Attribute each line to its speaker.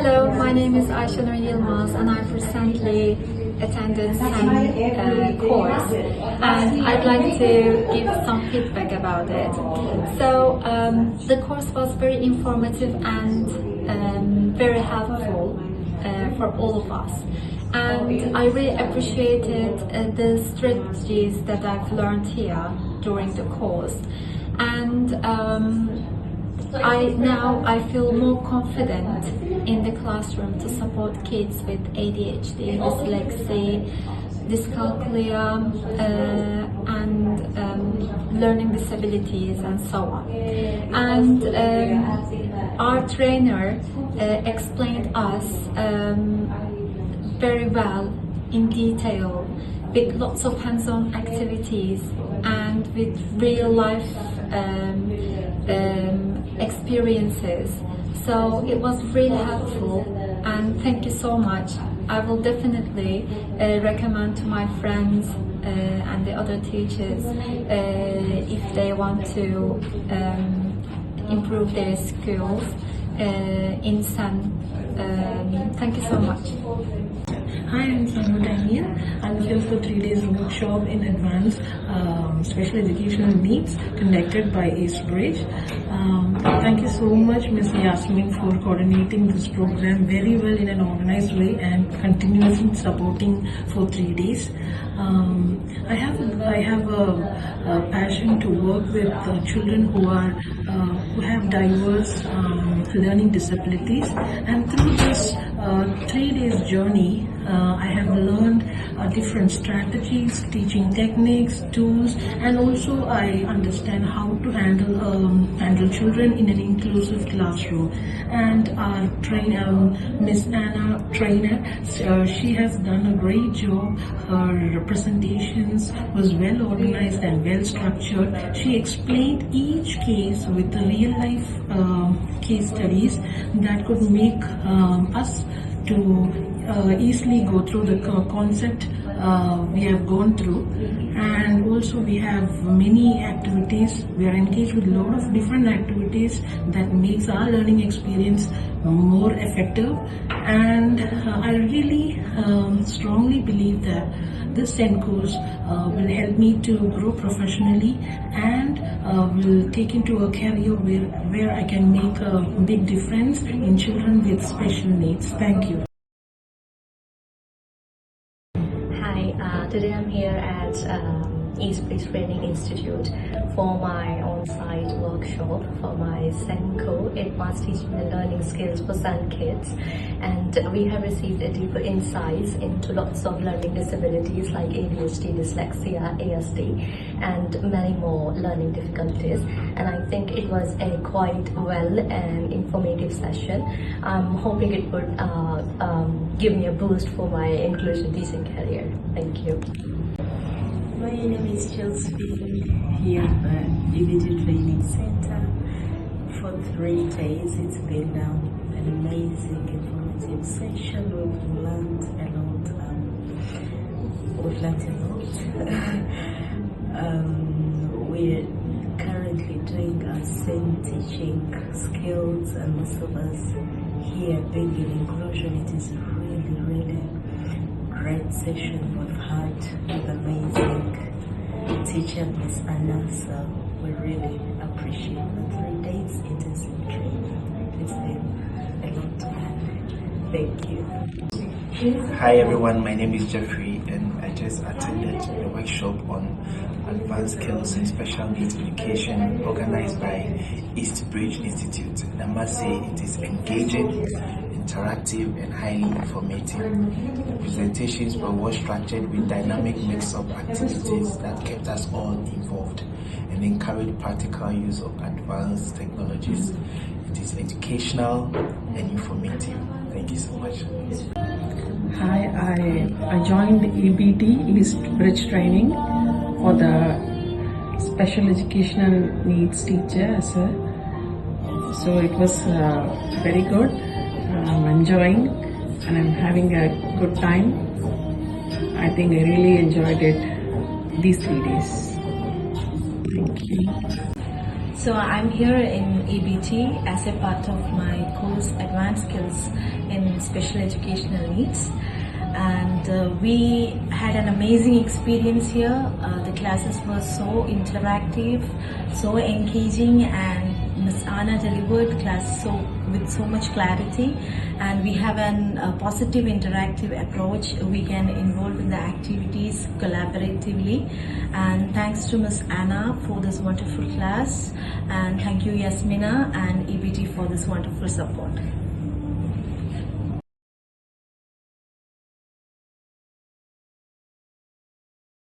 Speaker 1: Hello, my name is Ayşe Nur Yilmaz and I recently attended some course and I'd like to give some feedback about it. So the course was very informative and very helpful for all of us. And I really appreciated the strategies that I've learned here during the course. And I feel more confident in the classroom to support kids with ADHD, dyslexia, dyscalculia, and learning disabilities and so on. And our trainer explained us very well in detail with lots of hands-on activities and with real life experiences. So it was really helpful and thank you so much. I will definitely recommend to my friends and the other teachers if they want to improve their skills in SEN. Thank you so much.
Speaker 2: Hi, I'm Sanu Daniel. I'm here for 3 days workshop in advanced special educational needs conducted by Eastbridge. Thank you so much, Ms. Yasmin, for coordinating this program very well in an organized way and continuously supporting for 3 days. I have a passion to work with children who have diverse learning disabilities, and through this 3 days journey, I have learned different strategies, teaching techniques, tools, and also I understand how to handle children in an inclusive classroom. And our trainer, Miss Anna, she has done a great job. Her presentations was well organized and well structured. She explained each case with the real life case studies that could make us to easily go through the concept we have gone through. And also we have many activities. We are engaged with a lot of different activities that makes our learning experience more effective. And I really strongly believe that this SEN course will help me to grow professionally and will take into a career where I can make a big difference in children with special needs. Thank you.
Speaker 3: Hi, today I'm here at Eastbridge Training Institute for my on-site workshop for my SENCO, Advanced Teaching and Learning Skills for SEN Kids, and we have received a deeper insights into lots of learning disabilities like ADHD, dyslexia, ASD, and many more learning difficulties. And I think it was a quite well and informative session. I'm hoping it would give me a boost for my inclusion teaching career. Thank you.
Speaker 4: My name is Chelsea, here at the EBT Training Center. For 3 days, it's been an amazing, informative session. We've learned a lot. We're currently doing our same teaching skills, and most of us here being in inclusion, it is really great session we've had with amazing teacher Miss Anna, so we really appreciate the 3 days intensive training. It's been a lot to learn. Thank you.
Speaker 5: Hi everyone, my name is Jeffrey and I just attended a workshop on advanced skills in special needs education organized by Eastbridge Institute. And I must say it is engaging, interactive and highly informative. The presentations were well structured with dynamic mix-up activities that kept us all involved and encouraged practical use of advanced technologies. It is educational and informative. Thank you so much.
Speaker 2: Hi, I joined EBT, Eastbridge Training, for the special educational needs teacher. So it was very good. I'm enjoying and I'm having a good time. I think I really enjoyed it these 3 days. Thank you.
Speaker 3: So I'm here in EBT as a part of my course Advanced Skills in Special Educational Needs. And we had an amazing experience here. The classes were so interactive, so engaging, and Ms. Anna delivered class with so much clarity, and we have a positive interactive approach. We can involve in the activities collaboratively, and thanks to Ms. Anna for this wonderful class, and thank you Yasmina and EBT for this wonderful support.